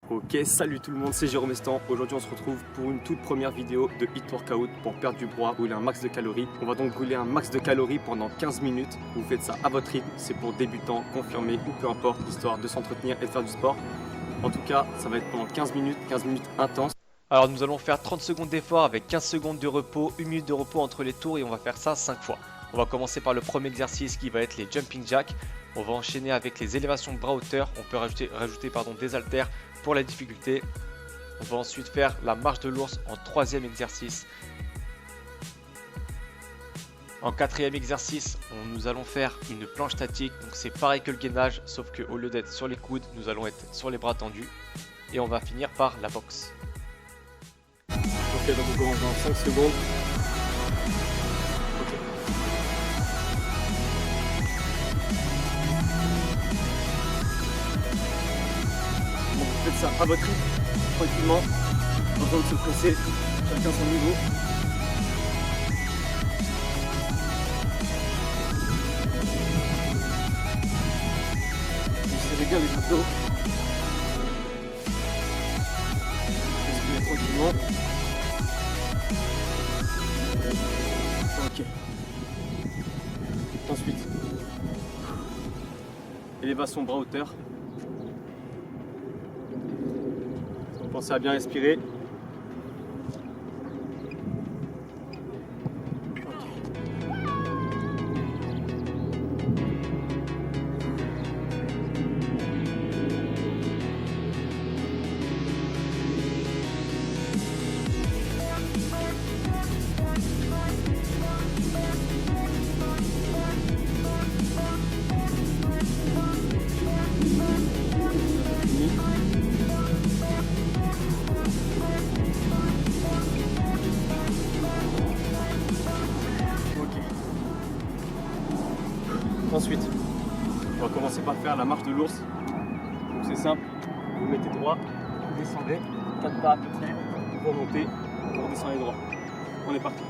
Ok, salut tout le monde, c'est Jérôme Estan. Aujourd'hui on se retrouve pour une toute première vidéo de HIIT Workout pour perdre du poids, rouler un max de calories. On va donc rouler un max de calories pendant 15 minutes. Vous faites ça à votre rythme, c'est pour débutants, confirmés ou peu importe, histoire de s'entretenir et de faire du sport. En tout cas, ça va être pendant 15 minutes intenses. Alors nous allons faire 30 secondes d'effort avec 15 secondes de repos, 1 minute de repos entre les tours et on va faire ça 5 fois. On va commencer par le premier exercice qui va être les jumping jacks. On va enchaîner avec les élévations de bras hauteur. On peut rajouter des haltères pour la difficulté. On va ensuite faire la marche de l'ours en troisième exercice. En quatrième exercice, nous allons faire une planche statique. Donc c'est pareil que le gainage, sauf qu'au lieu d'être sur les coudes, nous allons être sur les bras tendus. Et on va finir par la boxe. Ok, donc on commence dans 5 secondes. Ok. Bon, vous faites ça à votre rythme, tranquillement, pas besoin de se presser, chacun son niveau. Vous serrez bien les abdos. Respirez tranquillement. Ok. Ensuite, élévation bras hauteur. Pensez à bien respirer. Ensuite, on va commencer par faire la marche de l'ours. Donc c'est simple, vous mettez droit, vous descendez, 4 pas à côté, vous remontez, vous redescendez droit. On est parti.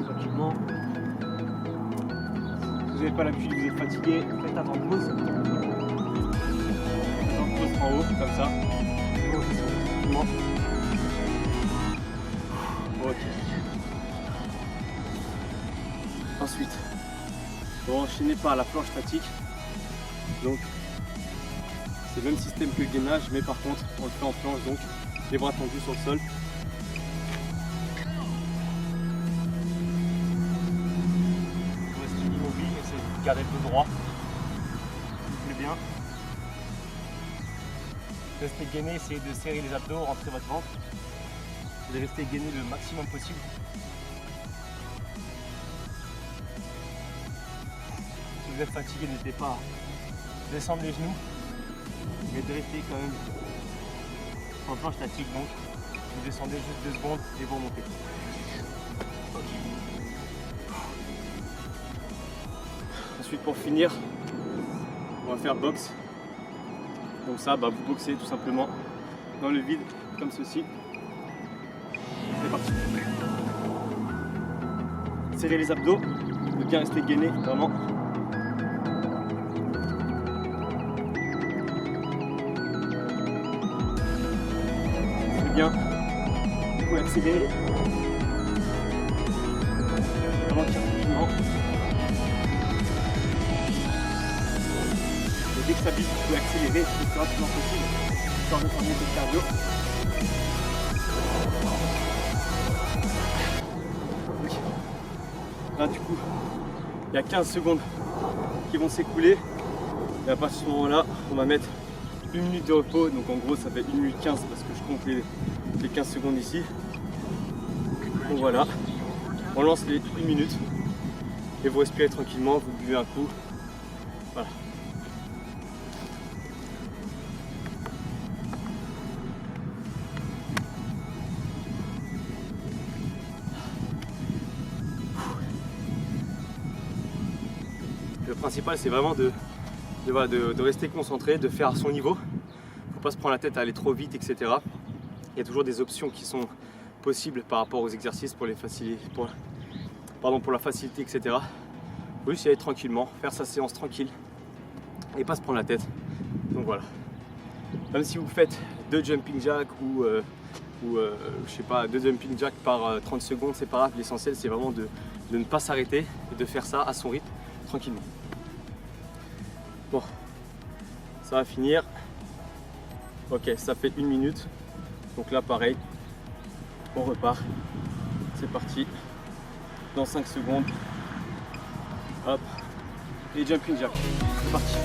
Tranquillement. Si vous n'avez pas l'habitude, vous êtes fatigué, faites avant pause. Avant pause en haut, comme ça. Tranquillement. Ok. Ensuite, on va enchaîner par la planche statique. Donc, c'est le même système que le gainage, mais par contre, on le fait en planche, donc les bras tendus sur le sol. Gardez le dos droit, soufflez bien. Restez gainé, essayez de serrer les abdos, rentrer votre ventre. Vous allez rester gainé le maximum possible. Si vous êtes fatigué, n'hésitez pas à descendre les genoux, mais de rester quand même en planche statique. Donc, vous descendez juste 2 secondes et vous remontez. Ok. Ensuite, pour finir, on va faire boxe. Donc ça, vous boxez tout simplement dans le vide, comme ceci. C'est parti. Serrez les abdos, de bien rester gainé, vraiment. C'est bien. Vous pouvez accélérer. Vraiment tranquillement. Dès que ça vise, vous pouvez accélérer le plus rapidement possible, histoire de faire monter le cardio. Là du coup, il y a 15 secondes qui vont s'écouler. Et à partir de ce moment-là, on va mettre 1 minute de repos. Donc en gros, ça fait 1 minute 15 parce que je compte les 15 secondes ici. Donc voilà, on lance les 1 minute et vous respirez tranquillement, vous buvez un coup. Voilà. Le principal, c'est vraiment de de rester concentré, de faire à son niveau. Il ne faut pas se prendre la tête à aller trop vite, etc. Il y a toujours des options qui sont possibles par rapport aux exercices pour, pour la facilité, etc. Il faut juste y aller tranquillement, faire sa séance tranquille et pas se prendre la tête. Donc voilà. Même si vous faites 2 jumping jacks ou je sais pas, 2 jumping jacks par 30 secondes, c'est pas grave. L'essentiel c'est vraiment de ne pas s'arrêter et de faire ça à son rythme, tranquillement. Bon, ça va finir. Ok, ça fait 1 minute. Donc là pareil, on repart. C'est parti. Dans 5 secondes. Hop. Et jumping jack. C'est parti.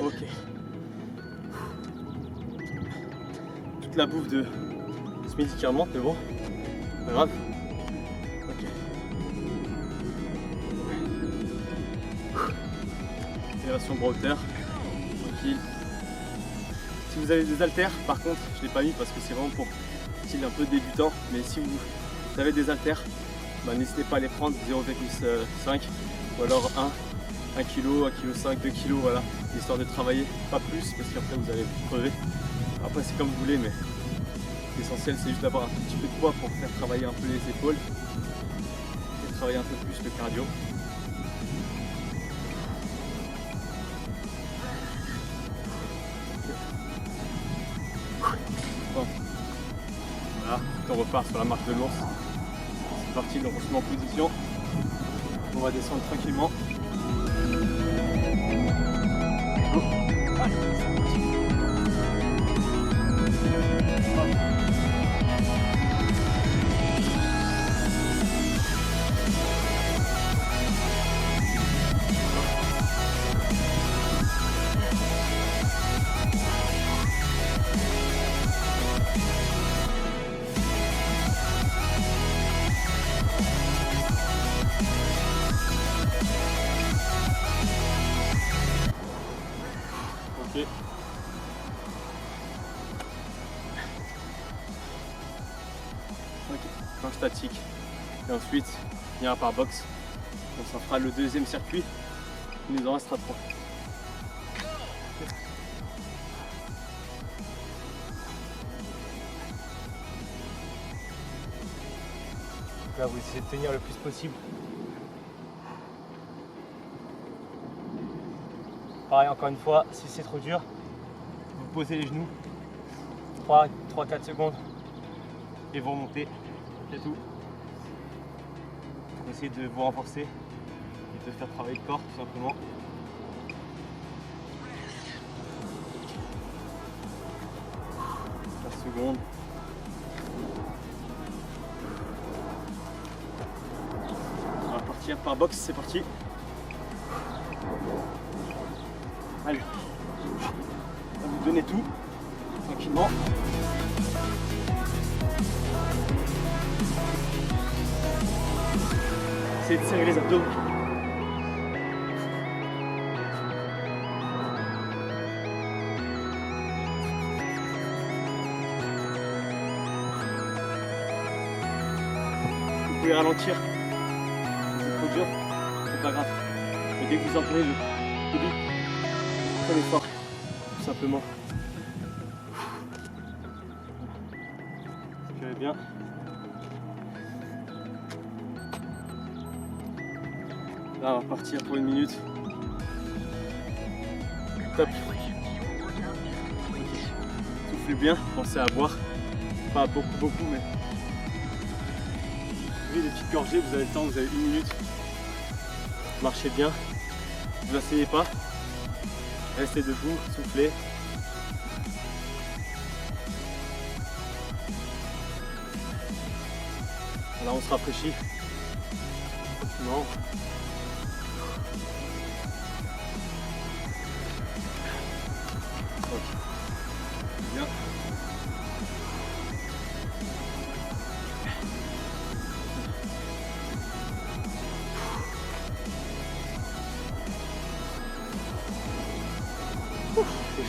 Ok. Toute la bouffe de ce médicament, mais bon, pas grave. Ok. Élévation bras hauteur, tranquille. Si vous avez des haltères, par contre, je ne l'ai pas mis parce que c'est vraiment pour style un peu débutant, mais si vous avez des haltères, bah, n'hésitez pas à les prendre 0,5 ou alors 1 kg, 1,5 kg, 2 kg, voilà, histoire de travailler, pas plus parce qu'après vous allez vous crever. Après c'est comme vous voulez, mais l'essentiel c'est juste d'avoir un tout petit peu de poids pour faire travailler un peu les épaules et travailler un peu plus le cardio. Bon. Voilà, on repart sur la marche de l'ours. C'est parti, donc on se met en position. On va descendre tranquillement. Ok. Ok, planche statique. Et ensuite, il y a un par box. Donc ça fera le deuxième circuit. Il nous en restera 3. Là, vous essayez de tenir le plus possible. Pareil, encore une fois, si c'est trop dur, vous posez les genoux 3-4 secondes et vous remontez, c'est tout. Essayez de vous renforcer et de faire travailler le corps tout simplement. Secondes. On va partir par box, c'est parti. Allez, on va vous donner tout, tranquillement. Essayez de serrer les abdos. Vous pouvez ralentir, si c'est trop dur, c'est pas grave. Mais dès que vous entendez le début, prenez fort, tout simplement. Respirez bien. Là, on va partir pour 1 minute. Top. Soufflez bien, pensez à boire. Pas beaucoup, mais prenez des petites gorgées, vous avez le temps, vous avez 1 minute. Marchez bien, ne vous asseyez pas. Restez debout, soufflez. Là, on se rafraîchit. Tranquillement.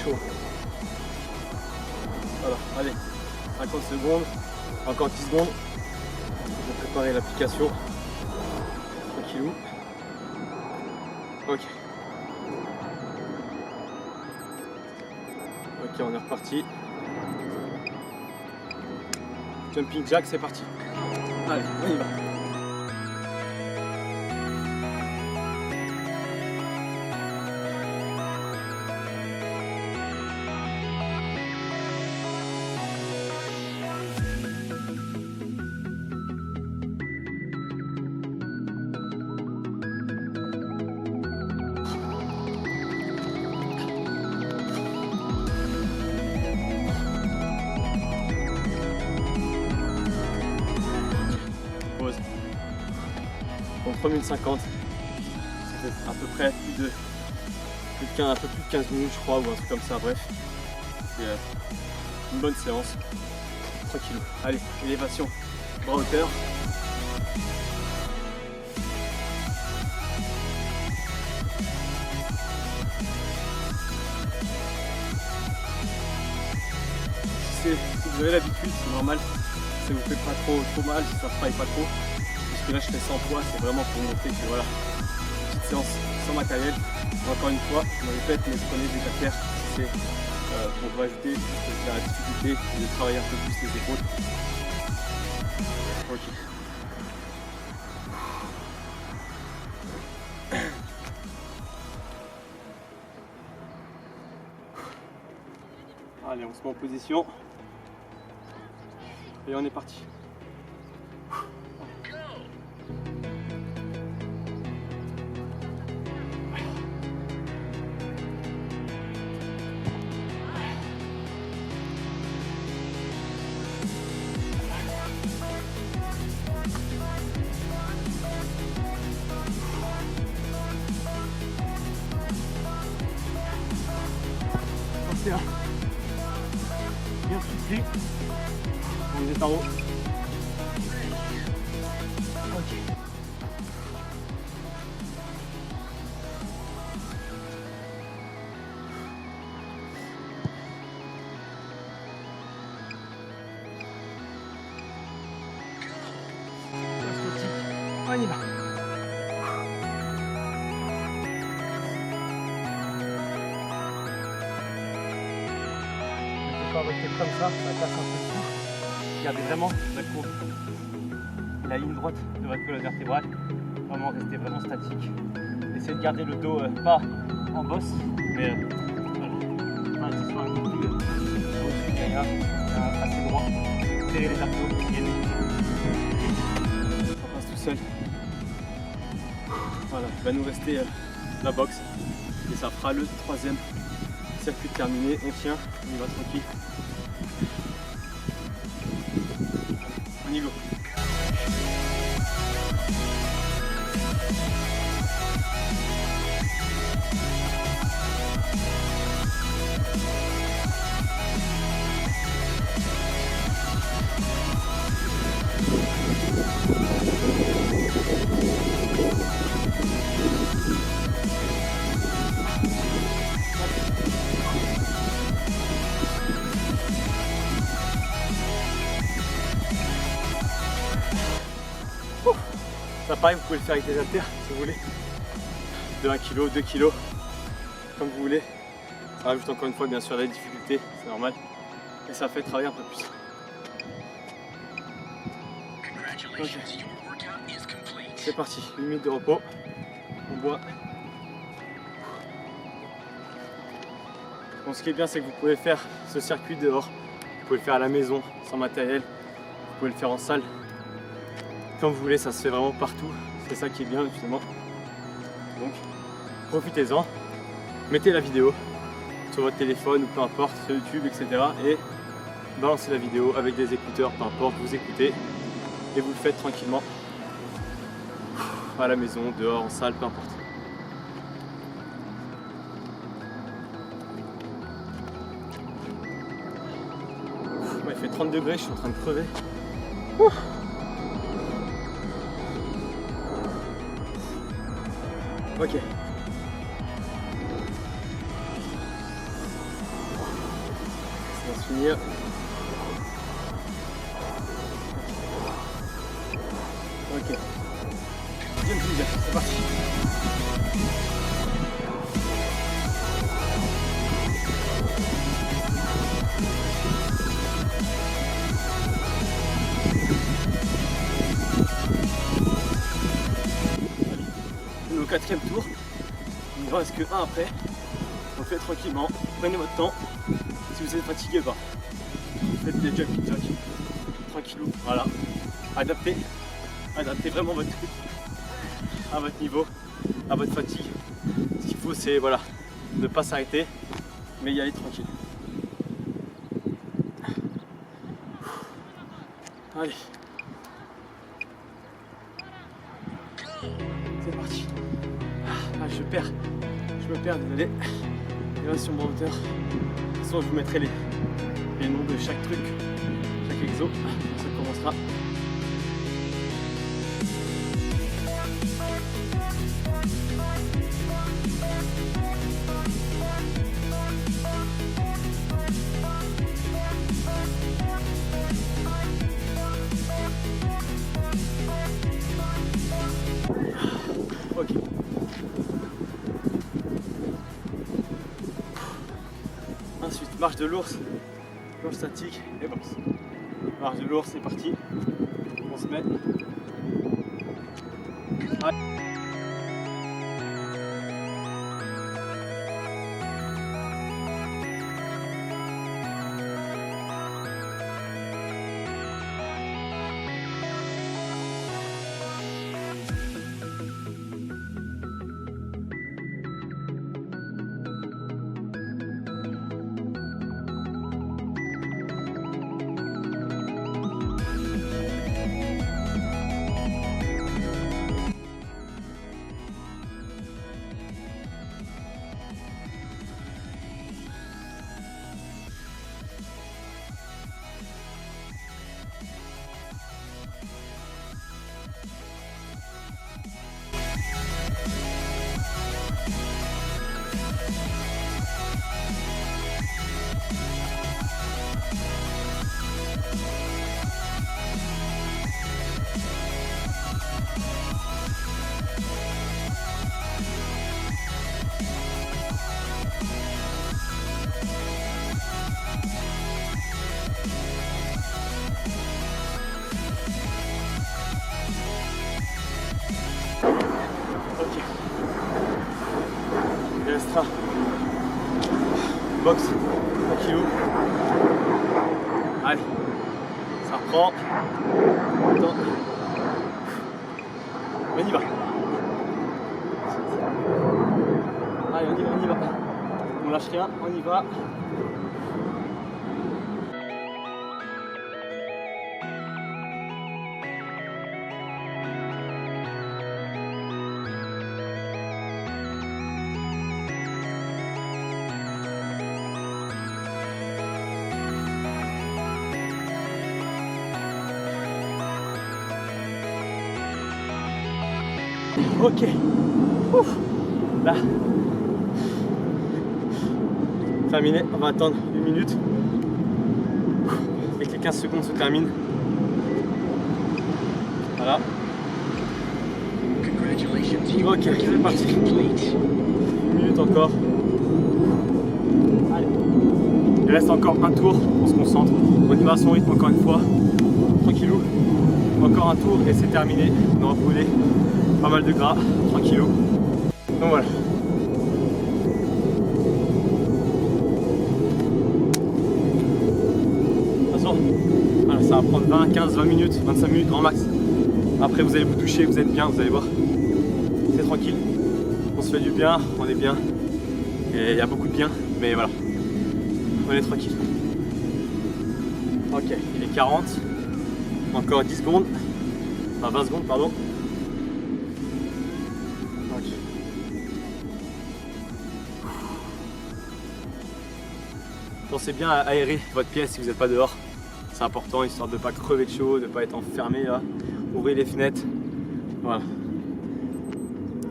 chaud. Voilà, allez, 50 secondes, encore 10 secondes. Je vais préparer l'application. Tranquillou. Ok. Ok, on est reparti. Jumping jack, c'est parti. Allez, on y va. Pause. Donc 3050, c'était à peu près un peu plus de 15 minutes je crois, ou un truc comme ça, bref. C'est une bonne séance. Tranquille. Allez, élévation, bras hauteur. Si vous avez l'habitude, c'est normal. Ça vous fait pas trop mal, si ça ne travaille pas trop. Puisque là je fais sans poids, c'est vraiment pour montrer que voilà, petite séance sans matériel. Encore une fois, je me répète, mais prenez des haltères, c'est pour rajouter la difficulté de travailler un peu plus les épaules. Ok. Allez, on se met en position. Et on est parti. Bien soutenu. On est en haut. Ok. On y va. Pas rester comme ça casse un peu le cou. Regardez vraiment la courbe. La ligne droite de votre colonne vertébrale. Vraiment rester vraiment statique. Essayez de garder le dos pas en bosse, mais voilà. Enfin, ce soit un peu plus au-dessus derrière, assez droit. Serrez les abdos, ça passe tout seul. Voilà, il va nous rester la boxe et ça fera le troisième circuit terminé. On tient, on y va tranquille. On y go. Ça pareil, vous pouvez le faire avec des haltères si vous voulez. De 1 kg, 2 kg, comme vous voulez. Ça rajoute encore une fois bien sûr la difficulté, c'est normal. Et ça fait travailler un peu plus. Okay. C'est parti, 1 minute de repos. On boit. Bon, ce qui est bien, c'est que vous pouvez faire ce circuit dehors. Vous pouvez le faire à la maison, sans matériel. Vous pouvez le faire en salle. Quand vous voulez, ça se fait vraiment partout. C'est ça qui est bien justement. Donc, profitez-en. Mettez la vidéo sur votre téléphone ou peu importe, sur YouTube, etc. Et balancez la vidéo avec des écouteurs, peu importe, vous écoutez. Et vous le faites tranquillement. À la maison, dehors, en salle, peu importe. Il fait 30 degrés, je suis en train de crever. Ok. Ça va se finir. Ok. Jumping jack, c'est parti. Allez, au 4e tour. Il ne reste que 1 après. On le fait tranquillement. Prenez votre temps. Si vous êtes fatigué, bah, faites des jumping jacks. Tranquillou. Voilà. Adaptez vraiment votre truc à votre niveau, à votre fatigue. Ce qu'il faut, c'est voilà, ne pas s'arrêter, mais y aller tranquille. Allez, c'est parti. Ah, je me perds, désolé. Élévation bras hauteur. De toute façon, je vous mettrai les noms de chaque truc, chaque exo. Ça commencera. Ok. Ensuite, marche de l'ours, planche statique et boxe. Marche de l'ours, c'est parti. On se met. Allez. Extra. Box, tranquillou. Allez, ça reprend. Attends. On y va. Allez, on y va. On lâche rien, on y va. Ok. Ouf. Là. Terminé. On va attendre 1 minute. Et que les 15 secondes se terminent. Voilà. Ok, c'est parti. 1 minute encore. Allez. Il reste encore un tour. On se concentre. On y va à son rythme encore une fois. Tranquillou. Encore un tour et c'est terminé. On aura brûlé pas mal de gras, tranquillou. Donc voilà. De toute façon, voilà, ça va prendre 20, 15, 20 minutes, 25 minutes grand max. Après vous allez vous toucher, vous êtes bien, vous allez voir. C'est tranquille. On se fait du bien, on est bien. Et il y a beaucoup de bien, mais voilà. On est tranquille. Ok, il est 40. Encore 10 secondes. Enfin 20 secondes, pardon. Pensez bien à aérer votre pièce si vous n'êtes pas dehors. C'est important, histoire de ne pas crever de chaud, de ne pas être enfermé là. Ouvrez les fenêtres. Voilà.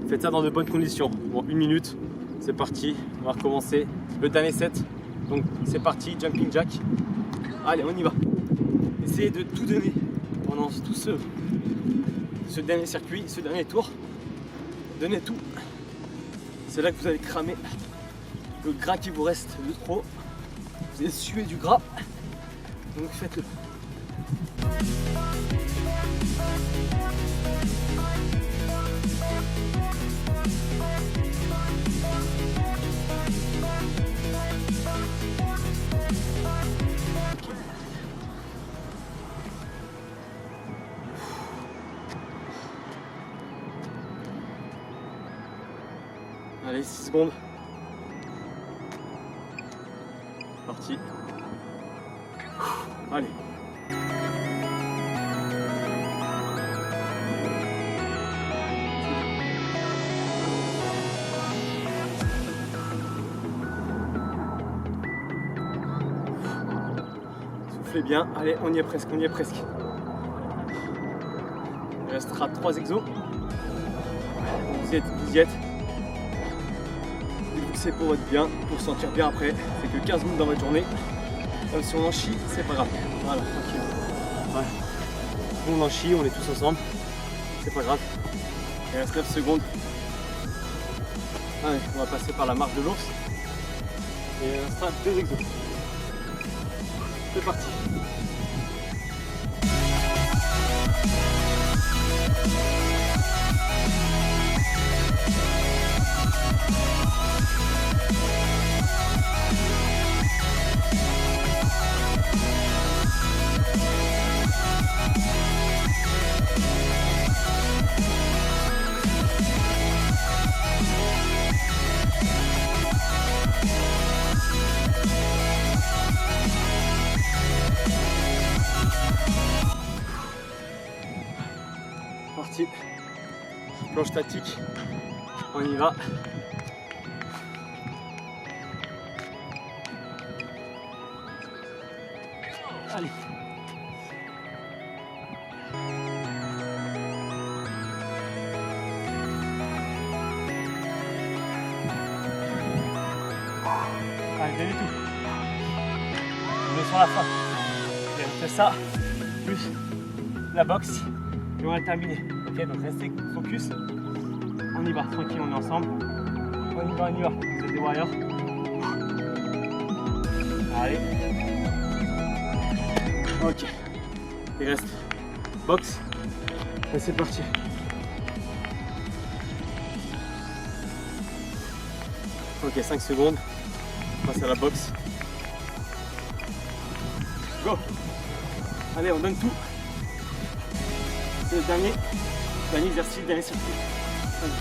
Faites ça dans de bonnes conditions. Bon, 1 minute, c'est parti. On va recommencer le dernier set. Donc c'est parti, jumping jack. Allez, on y va. Essayez de tout donner pendant tout ce dernier circuit, ce dernier tour. Donnez tout. C'est là que vous allez cramer le gras qui vous reste de trop. Vous allez suer du gras. Donc faites-le. Allez, 6 secondes. Parti. Allez. Soufflez bien. Allez, on y est presque, on y est presque. Il restera 3 exos. Vous y êtes. C'est pour votre bien, pour se sentir bien après. C'est que 15 minutes dans votre journée. Même si on en chie, c'est pas grave. Voilà, tranquille. Voilà. On en chie, on est tous ensemble. C'est pas grave. Il reste 9 secondes. Allez, on va passer par la marche de l'ours. Et il restera 2 exos. C'est parti. Parti. Planche statique. On y va. Allez. Allez, donnez tout. On est sur la fin. Et on fait ça, plus la boxe, et on a terminé. Ok, donc restez focus. On y va, tranquille, on est ensemble. On y va, Vous êtes des warriors. Allez. Ok. Il reste boxe. Et c'est parti. Ok, 5 secondes. On passe à la boxe. Go. Allez, on donne tout. C'est le dernier exercice, dernier circuit. Allez.